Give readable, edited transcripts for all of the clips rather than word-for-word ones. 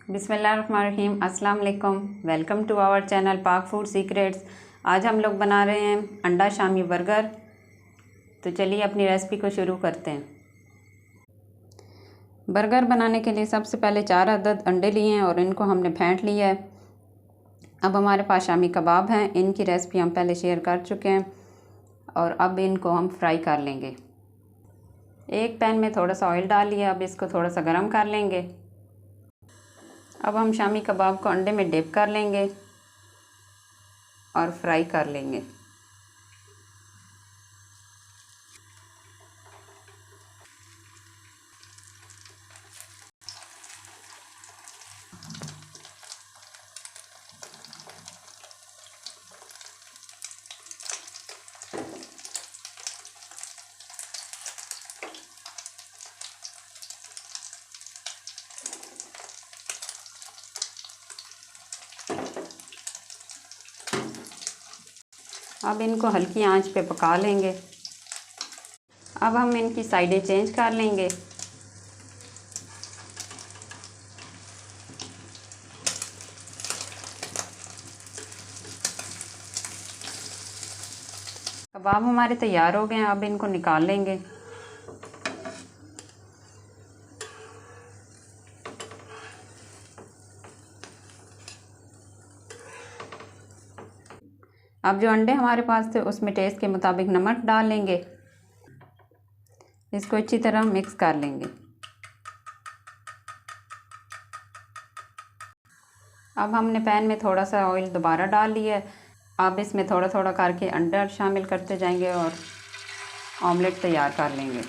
बिस्मिल्लाहिर्रहमानिर्रहीम, अस्सलाम वालेकुम। वेलकम टू आवर चैनल पाक फूड सीक्रेट्स। आज हम लोग बना रहे हैं अंडा शामी बर्गर। तो चलिए अपनी रेसिपी को शुरू करते हैं। बर्गर बनाने के लिए सबसे पहले 4 अदद अंडे लिए हैं और इनको हमने फेंट लिया है। अब हमारे पास शामी कबाब हैं, इनकी रेसिपी हम पहले शेयर कर चुके हैं और अब इनको हम फ्राई कर लेंगे। एक पैन में थोड़ा सा ऑयल डाल लिया, अब इसको थोड़ा सा गर्म कर लेंगे। अब हम शामी कबाब को अंडे में डिप कर लेंगे और फ्राई कर लेंगे। अब इनको हल्की आंच पे पका लेंगे। अब हम इनकी साइडें चेंज कर लेंगे। कबाब हमारे तैयार हो गए हैं, अब इनको निकाल लेंगे। अब जो अंडे हमारे पास थे उसमें टेस्ट के मुताबिक नमक डाल लेंगे। इसको अच्छी तरह मिक्स कर लेंगे। अब हमने पैन में थोड़ा सा ऑयल दोबारा डाल लिया है। अब इसमें थोड़ा थोड़ा करके अंडा शामिल करते जाएंगे और ऑमलेट तैयार कर लेंगे।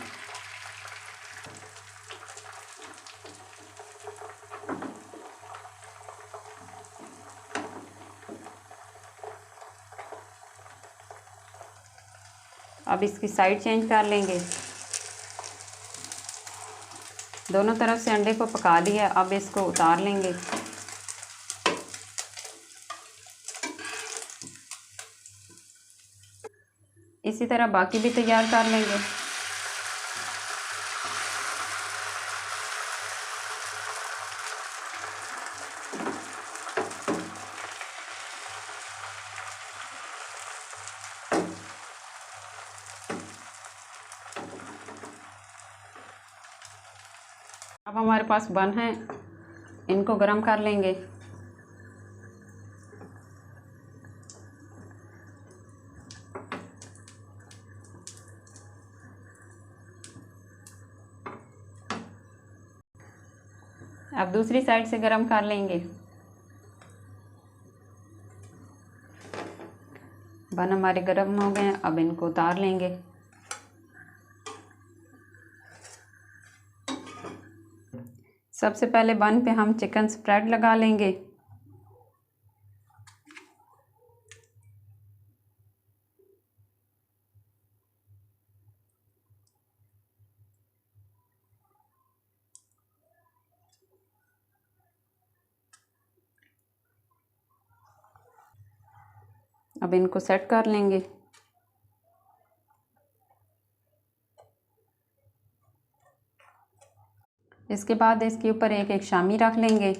अब इसकी साइड चेंज कर लेंगे। दोनों तरफ से अंडे को पका लिया, अब इसको उतार लेंगे। इसी तरह बाकी भी तैयार कर लेंगे। अब हमारे पास बन है, इनको गरम कर लेंगे। अब दूसरी साइड से गरम कर लेंगे। बन हमारे गरम हो गए हैं, अब इनको उतार लेंगे। सबसे पहले बन पे हम चिकन स्प्रेड लगा लेंगे। अब इनको सेट कर लेंगे। इसके बाद इसके ऊपर एक एक शामी रख लेंगे।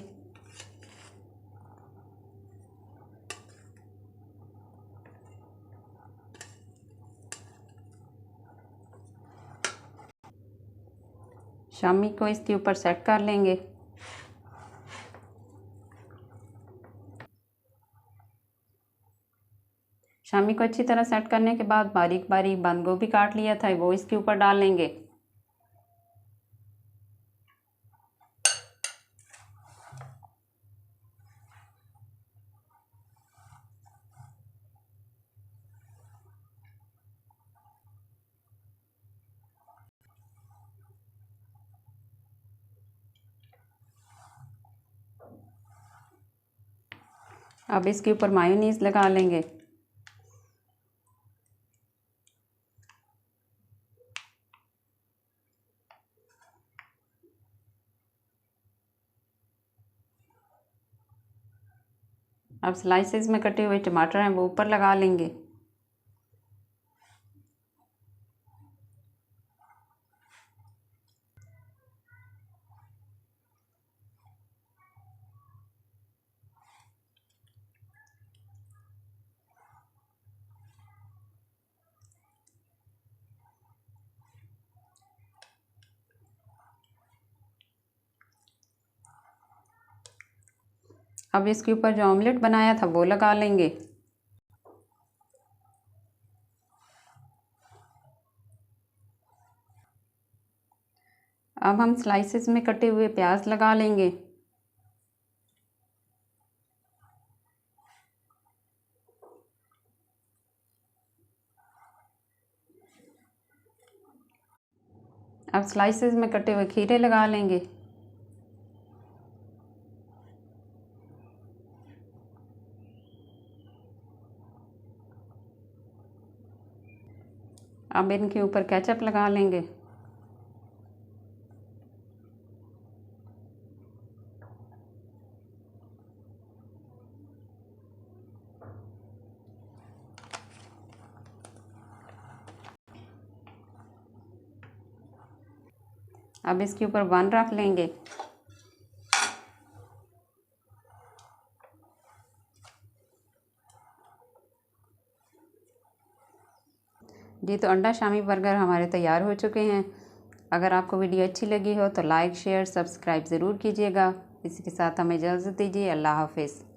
शामी को इसके ऊपर सेट कर लेंगे। शामी को अच्छी तरह सेट करने के बाद बारीक बारीक बंद गोभी काट लिया था, वो इसके ऊपर डाल लेंगे। अब इसके ऊपर मायोनीज लगा लेंगे। अब स्लाइसेस में कटे हुए टमाटर हैं, वो ऊपर लगा लेंगे। अब इसके ऊपर जो ऑमलेट बनाया था वो लगा लेंगे। अब हम स्लाइसेस में कटे हुए प्याज लगा लेंगे। अब स्लाइसेस में कटे हुए खीरे लगा लेंगे। अब इनके ऊपर केचप लगा लेंगे। अब इसके ऊपर बन रख लेंगे। जी तो अंडा शामी बर्गर हमारे तैयार हो चुके हैं। अगर आपको वीडियो अच्छी लगी हो तो लाइक शेयर सब्सक्राइब ज़रूर कीजिएगा। इसी के साथ हमें इजाज़त दीजिए। अल्लाह हाफ़िज़।